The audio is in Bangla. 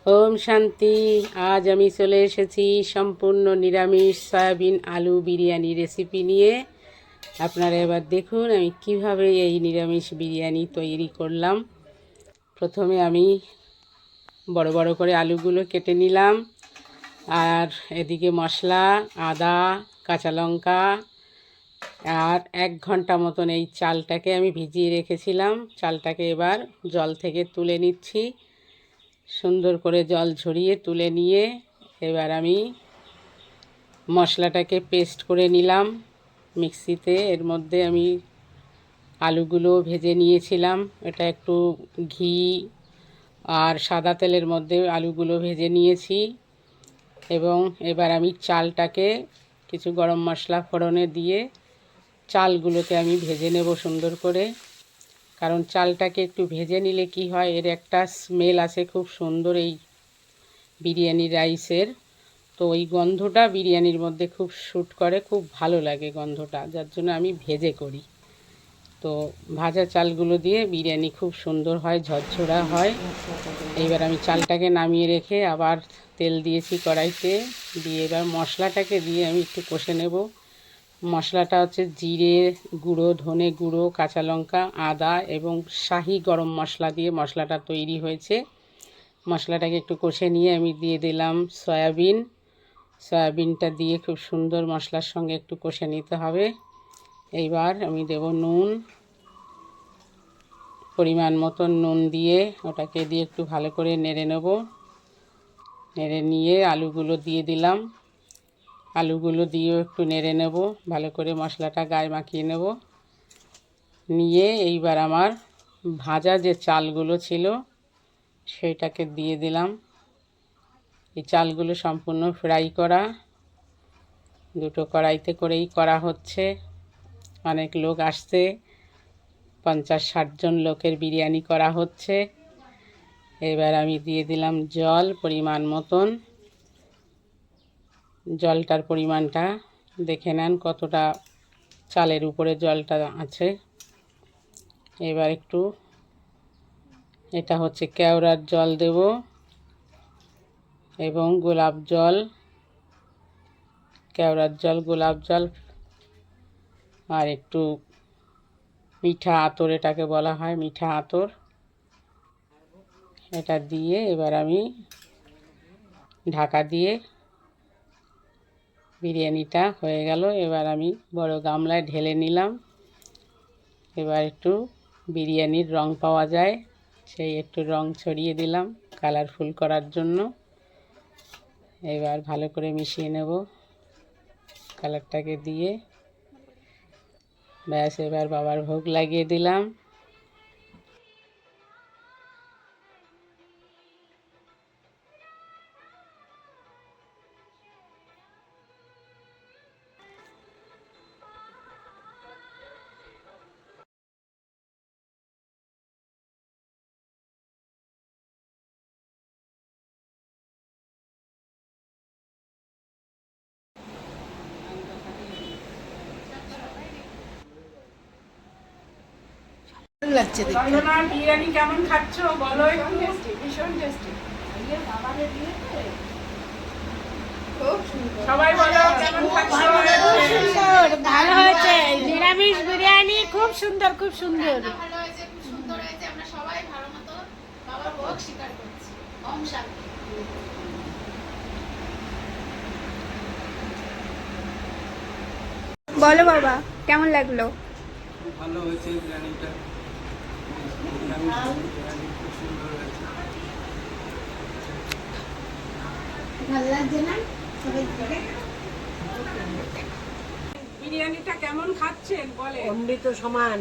ওম শান্তি। আজ আমি চলে এসেছি সম্পূর্ণ নিরামিষ সয়াবিন আলু বিরিয়ানি রেসিপি নিয়ে। আপনারা এবার দেখুন আমি কিভাবে এই নিরামিষ বিরিয়ানি তৈরি করলাম। প্রথমে আমি বড় বড় করে আলুগুলো কেটে নিলাম, আর এদিকে মশলা, আদা, কাঁচা লঙ্কা আর 1 ঘন্টা মতন এই চালটাকে আমি ভিজিয়ে রেখেছিলাম। চালটাকে এবার জল থেকে তুলে নিচ্ছি। সুন্দর করে জল ঝরিয়ে তুলে নিয়ে এবার আমি মশলাটাকে পেস্ট করে নিলাম মিক্সিতে। এর মধ্যে আমি আলুগুলো ভেজে নিয়েছিলাম, এটা একটু ঘি আর সাদা তেলের মধ্যে আলুগুলো ভেজে নিয়েছি। এবং এবার আমি চালটাকে কিছু গরম মশলা ফোড়নে দিয়ে চালগুলোকে আমি ভেজে নেব সুন্দর করে। কারণ চালটাকে একটু ভেজে নিলে কি হয়, এর একটা স্মেল আসে খুব সুন্দর এই বিরিয়ানি রাইসের। তো ওই গন্ধটা বিরিয়ানির মধ্যে খুব শ্যুট করে, খুব ভালো লাগে গন্ধটা, যার জন্য আমি ভেজে করি। তো ভাজা চালগুলো দিয়ে বিরিয়ানি খুব সুন্দর হয়, ঝরঝরা হয়। এইবার আমি চালটাকে নামিয়ে রেখে আবার তেল দিয়েছি কড়াইতে, দিয়ে এবার মশলাটাকে দিয়ে আমি একটু কষে নেব। মশলাটা হচ্ছে জিরে গুঁড়ো, ধনে গুঁড়ো, কাঁচা লঙ্কা, আদা এবং শাহি গরম মশলা দিয়ে মশলাটা তৈরি হয়েছে। মশলাটাকে একটু কষে নিয়ে আমি দিয়ে দিলাম সয়াবিনটা দিয়ে খুব সুন্দর মশলার সঙ্গে একটু কষে নিতে হবে। এইবার আমি দেব নুন, পরিমাণ মতন নুন দিয়ে ওটাকে দিয়ে একটু ভালো করে নেড়ে নেব। নেড়ে নিয়ে আলুগুলো দিয়ে দিলাম, আলুগুলো দিয়েও একটু নেড়ে নেব, ভালো করে মশলাটা গায়ে মাখিয়ে নেব। নিয়ে এইবার আমার ভাজা যে চালগুলো ছিল সেইটাকে দিয়ে দিলাম। এই চালগুলো সম্পূর্ণ ফ্রাই করা, দুটো কড়াইতে করেই করা হচ্ছে। অনেক লোক আসছে, 50-60 জন লোকের বিরিয়ানি করা হচ্ছে। এবার আমি দিয়ে দিলাম জল পরিমাণ মতন। জলটার পরিমাণটা দেখে নেন কতটা চালের উপরে জলটা আছে। এবার একটু, এটা হচ্ছে কেওড়ার জল দেব এবং গোলাপ জল, কেওড়ার জল, গোলাপ জল আর একটু মিঠা আতর, এটাকে বলা হয় মিঠা আতর। এটা দিয়ে এবার আমি ঢাকা দিয়ে বিরিয়ানিটা হয়ে গেল। এবার আমি বড় গামলায় ঢেলে নিলাম। এবার একটু বিরিয়ানির রং পাওয়া যায়, সেই একটু রং ছড়িয়ে দিলাম কালারফুল করার জন্য। এবার ভালো করে মিশিয়ে নেব কালারটাকে দিয়ে। ব্যাস, এবার বাবার ভোগ লাগিয়ে দিলাম। লাগছে দেখতে। বিরিয়ানি কেমন খাচ্ছ বলো একটু। ভীষণ টেস্টি। সবাই বলো কেমন খাচ্ছ। সুন্দর, ভালো হয়েছে। নিরামিষ বিরিয়ানি খুব সুন্দর, খুব সুন্দর। ভালো হয়েছে, খুব সুন্দর হয়েছে। আমরা সবাই ভালো মতো বাবার ভোগ স্বীকার করছি। ওম শান্তি। বলো বাবা, কেমন লাগলো? ভালো হয়েছে বিরিয়ানিটা, বিরিয়ানি খুব সুন্দর হয়েছে। ভালো লাগছে না সবাই? বিরিয়ানিটা কেমন খাচ্ছেন বলে। অমৃত সমান।